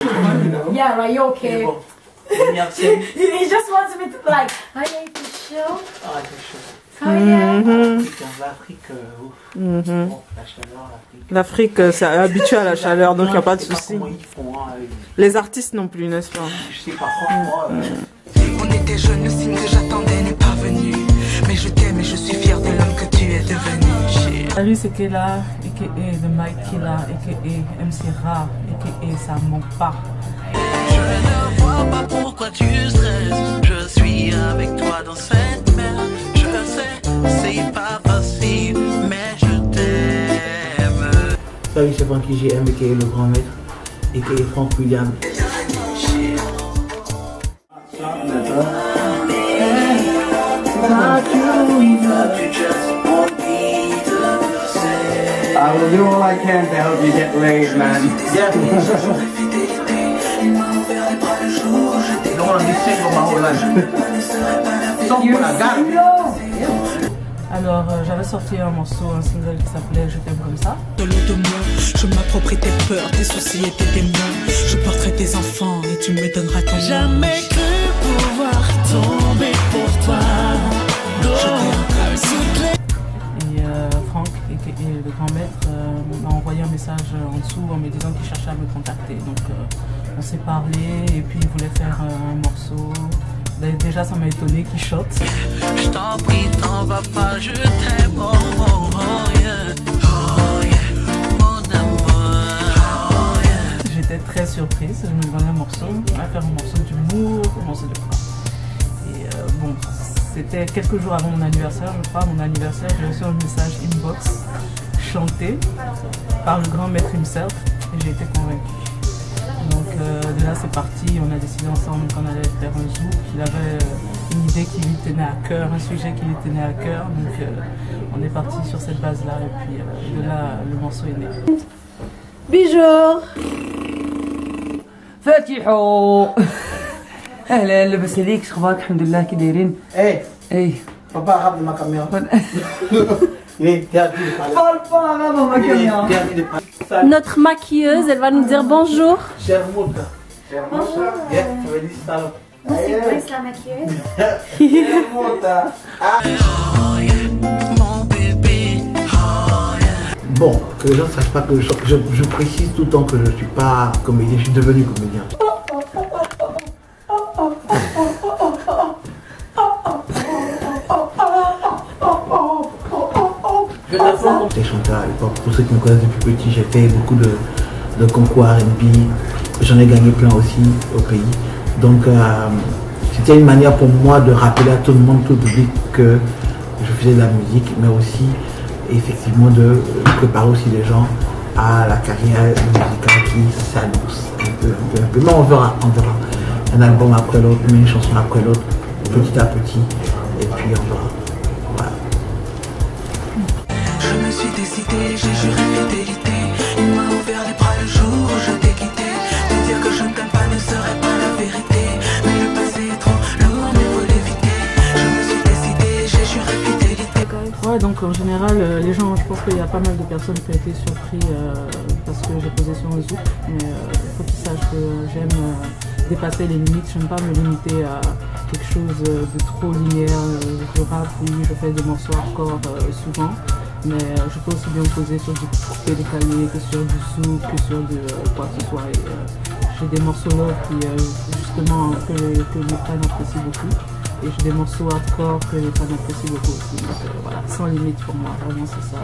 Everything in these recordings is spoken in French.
Yeah, right, you're okay. He just wants me to be like, are you chaud? Ah, c'est chaud. L'Afrique, Bon, la chaleur, L'Afrique, c'est habitué à la chaleur, donc il n'y a pas de souci. Les artistes non plus, n'est-ce pas? Je sais pas, franchement. On était jeunes, le signe que j'attendais n'est pas venu. Mais je t'aime et je suis fière de l'homme que tu es devenu. Salut, c'est Kella, a.k.a. The Mike Killa, a.k.a. MC Ra, a.k.a. Ça manque pas. Je ne vois pas pourquoi tu stresses. Je suis avec toi dans cette mer. Je sais, c'est pas facile, mais je t'aime. Salut, c'est Francky GM, a.k.a. le grand maître, a.k.a. Frank William. I will do all I can to help you get laid, man. Yeah. Don't want to be single my whole life. Someone I got. Alors, j'avais sorti un morceau, un single qui s'appelait Je t'aime comme ça. De l'eau de moi, je m'approprie tes peurs, tes soucis et tes démons. Je porterai tes enfants et tu me donneras ton nom. Jamais cru pouvoir tomber pour toi. Et Franck, a.k.a. le grand maître, m'a envoyé un message en dessous en me disant qu'il cherchait à me contacter. Donc on s'est parlé et puis il voulait faire un morceau. Déjà ça m'a étonné qu'il chante. Je t'en prie, t'en vas pas, je t'aime, oh, oh, oh, yeah. Oh, yeah. Mon amour, oh, yeah. J'étais très surprise, je me demandais un morceau, on va faire un morceau d'humour, un morceau de quoi. Et bon, c'était quelques jours avant mon anniversaire, je crois, mon anniversaire, j'ai reçu un message inbox chanté par le grand maître himself et j'ai été convaincue. Donc de là c'est parti, on a décidé ensemble qu'on allait faire un zouk, il avait une idée qui lui tenait à cœur, un sujet qui lui tenait à cœur, donc on est parti sur cette base là et puis de là le morceau est né. Bonjour. فاتحوا اهلا لاباس عليك شخبارك الحمد لله كي دايرين Hey, اي papa, regarde ma caméra. T'es habillé de parler. parle pas avant ma caméra. T'es habillé de parler. Notre maquilleuse, elle va nous dire bonjour. Cher Mouta. Bonjour. Yeah, tu vas dire ça. C'est Grace la maquilleuse. Cher Mouta. mon bébé, oh, yeah. Bon, que les gens ne sachent pas que je précise tout le temps que je ne suis pas comédien, je suis devenu comédien. J'étais chanteur à l'époque. Pour ceux qui me connaissent depuis petit, j'ai fait beaucoup de concours R&B. J'en ai gagné plein aussi au pays. Donc c'était une manière pour moi de rappeler à tout le monde, tout le public, que je faisais de la musique, mais aussi effectivement de préparer aussi les gens à la carrière musicale qui s'annonce un peu. Mais on verra. Un album après l'autre, une chanson après l'autre, petit à petit, et puis on verra. Voilà. Je me suis décidé, j'ai juré fidélité. Il m'a ouvert les bras le jour où je t'ai quitté. De dire que je ne t'aime pas ne serait pas la vérité. Mais le passé est trop lourd, mais faut l'éviter. Je me suis décidé, j'ai juré fidélité. Ouais, donc en général, les gens, je pense qu'il y a pas mal de personnes qui ont été surpris parce que j'ai posé sur un zouk. Mais il faut qu'ils sachent que j'aime dépasser les limites, j'aime pas me limiter à quelque chose de trop linéaire. Je rappe, oui, je fais des morceaux hardcore souvent. Mais je peux aussi bien me poser sur du coupé décalé, que sur du zouk, que sur du quoi que ce soit. J'ai des morceaux love qui justement que les fans apprécient beaucoup. Et j'ai des morceaux hardcore que les fans apprécient beaucoup aussi. Donc voilà, sans limite pour moi, vraiment c'est ça.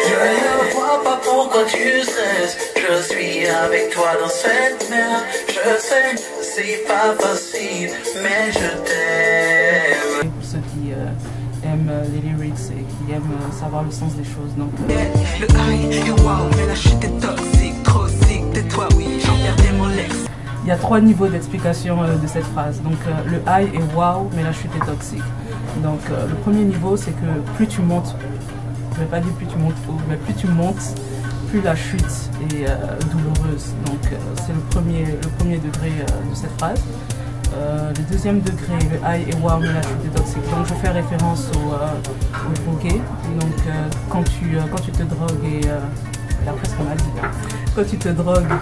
Je ne vois pas pourquoi tu stresses. Je suis avec toi dans cette mer. Je sais, c'est pas facile, mais je t'aime. Pour ceux qui aiment les lyrics et qui aiment savoir le sens des choses. Donc, Le high, wow, mais la chute est toxique, trop sick de toi, oui, j'en perdais mon lex. il y a 3 niveaux d'explication de cette phrase. Donc le high est wow, mais la chute est toxique. Donc le premier niveau, c'est que plus tu montes, je ne vais pas dire plus tu montes haut, mais plus tu montes, plus la chute est douloureuse. Donc c'est le premier degré de cette phrase. Le deuxième degré, le high est wow, mais la chute est toxique. Donc je fais référence au bouquet. Donc quand tu te drogues et d'après ce qu'on m'a dit, quand tu te drogues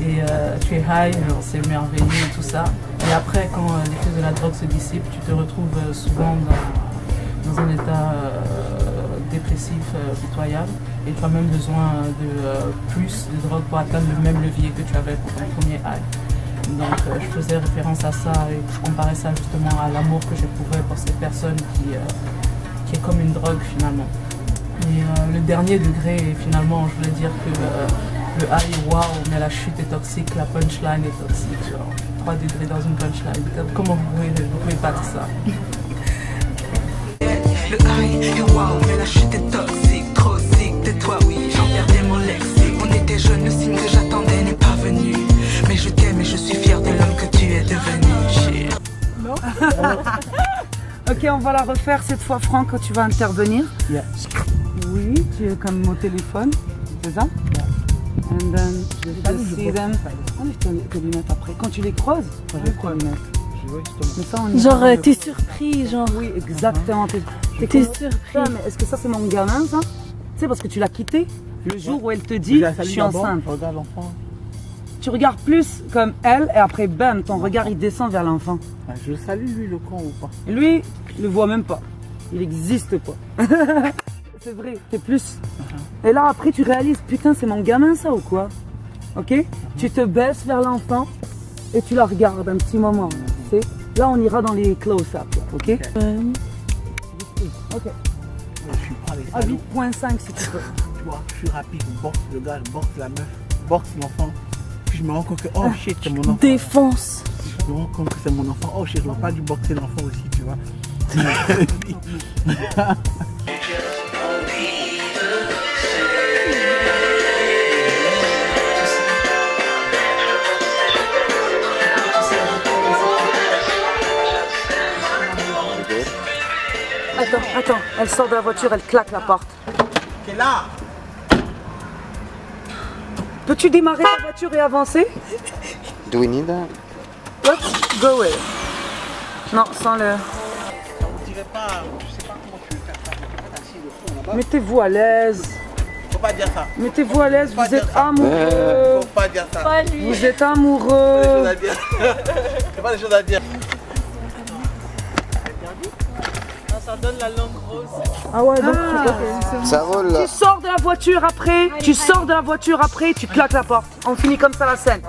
et tu es high, c'est merveilleux et tout ça. Et après, quand l'effet de la drogue se dissipe, tu te retrouves souvent dans un état dépressif pitoyable et tu as même besoin de plus de drogue pour atteindre le même levier que tu avais pour ton premier high. Donc je faisais référence à ça et je comparais ça justement à l'amour que j'éprouvais pour cette personne qui est comme une drogue finalement. Et le dernier degré, finalement, je voulais dire que le high est waouh, mais la chute est toxique, la punchline est toxique. Genre 3 degrés dans une punchline. Comment vous pouvez battre ça? Le high est waouh, mais la chute est toxique, trop sick. Tais-toi, oui, j'en perdais mon lexique. On était jeunes, le signe que j'attendais n'est pas venu. Mais je t'aime et je suis fière de l'homme que tu es devenu. Non. Ok, on va la refaire cette fois, Franck, quand tu vas intervenir. Yeah. Oui, tu es comme au téléphone, c'est ça? Yeah. And then, you see them. Enlève tes lunettes après. Quand tu les croises, enlève tes lunettes. Genre, t'es surpris, genre. Oui, exactement. T'es surpris. Mais est-ce que ça, c'est mon gamin, ça? Tu sais, parce que tu l'as quitté le jour où elle te dit, je suis enceinte. Regarde l'enfant. Tu regardes plus comme elle et après, bam, ton regard, il descend vers l'enfant. Je le salue, lui, le con ou pas? Lui, il le voit même pas. Il n'existe pas. C'est vrai, c'est plus. Et là, après, tu réalises, putain, c'est mon gamin, ça, ou quoi? Ok? Tu te baisses vers l'enfant et tu la regardes un petit moment. Tu sais? Là, on ira dans les close-up, ok? Ok. Je suis pas les salauds. À 8.5 si tu peux. Tu vois, je suis rapide, je boxe le gars, je boxe la meuf, je boxe l'enfant. Puis je me rends compte que, oh shit, c'est mon enfant. Défonce. Je me rends compte que c'est mon enfant. Oh shit, je n'aurais pas dû boxer l'enfant aussi, tu vois. Attends, elle sort de la voiture, elle claque la porte. T'es là? Peux-tu démarrer la voiture et avancer? Do we need that? Let's go with it. Non, sans le... Ça vous dirait pas, je sais pas comment tu veux faire ça. Assis le fond là-bas. Mettez-vous à l'aise. Faut pas dire ça. Mettez-vous à l'aise, vous êtes amoureux. Faut pas dire ça. Pas lui. Vous êtes amoureux. C'est pas des choses à dire. Ça donne la langue rose. Ah ouais, donc Ça roule là. tu sors de la voiture après, tu sors de la voiture après, tu claques la porte. On finit comme ça la scène.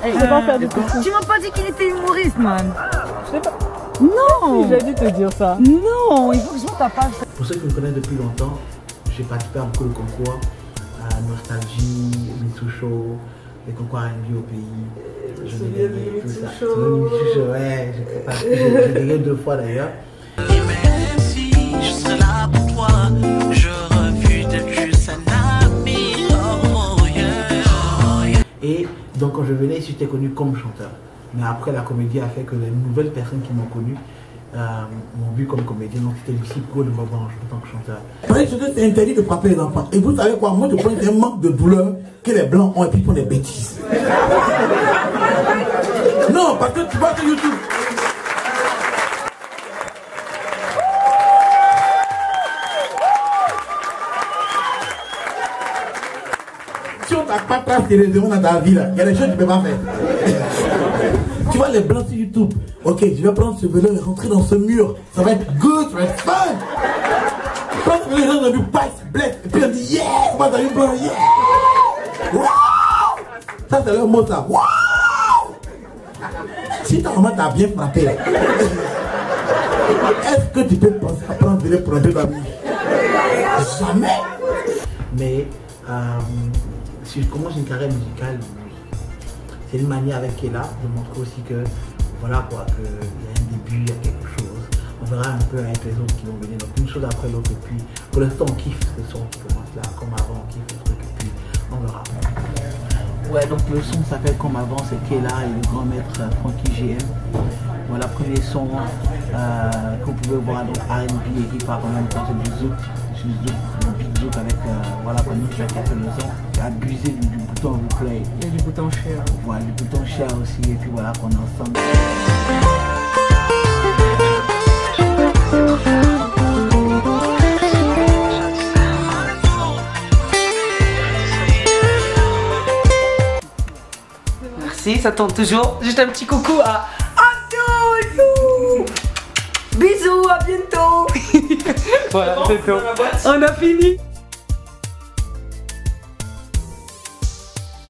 Tu m'as pas dit qu'il était humoriste, man. Non. J'ai dû te dire ça. Non, il faut que je monte ta page. Pour ceux qui me connaissent depuis longtemps, j'ai participé à beaucoup de concours, Nostalgie, MeToo Show, les concours R&B au pays. Je l'ai gagné, tout ça. Ouais, j'ai gagné 2 fois d'ailleurs. Et même si je serai là pour toi, je refuse d'être juste un ami. Oh yeah. Et donc quand je venais ici, j'étais connu comme chanteur. Mais après, la comédie a fait que les nouvelles personnes qui m'ont connu m'ont vu comme comédien. Donc c'était difficile pour eux de me voir en tant que chanteur. C'est interdit de frapper les enfants. Et vous savez quoi? Moi, je prends un manque de douleur que les blancs ont et puis ils font des bêtises. Non, parce que tu vois sur YouTube. Si on t'a pas tracé sérieusement dans ta vie, là, il y a des choses que tu ne peux pas faire. Tu vois les blancs sur YouTube. Ok, je vais prendre ce vélo et rentrer dans ce mur. Ça va être good, ça va être fun. Prends ce vélo, les gens ont vu passe, blesse. Et puis on dit yeah, moi t'as vu blanc, yeah. Wow. Ça c'est leur mot ça. Wow. Si ta maman t'a bien frappé, est-ce que tu peux penser à prendre le vélo pour rentrer dans la vie? Jamais. Mais si je commence une carrière musicale, c'est une manière avec Kela de montrer aussi que voilà quoi, qu'il y a un début, il y a quelque chose. On verra un peu avec les autres qui vont venir, donc une chose après l'autre. Et puis pour l'instant on kiffe ce son qui commence là, comme avant on kiffe le truc et puis on verra. Ouais, donc le son s'appelle Comme avant, c'est Kela et le grand maître Frankie GM. Voilà, premier son que vous pouvez voir, donc R&B et hip-hop en même temps, c'est du zouk, du zouk avec voilà, comme nous qui a fait le son, abusé du bouton replay. Et du bouton share. Voilà, du bouton share aussi, et puis voilà qu'on est ensemble. merci, ça tourne toujours. Juste un petit coucou à Anto. Bisous, à bientôt. Voilà, c'est tout. On a fini.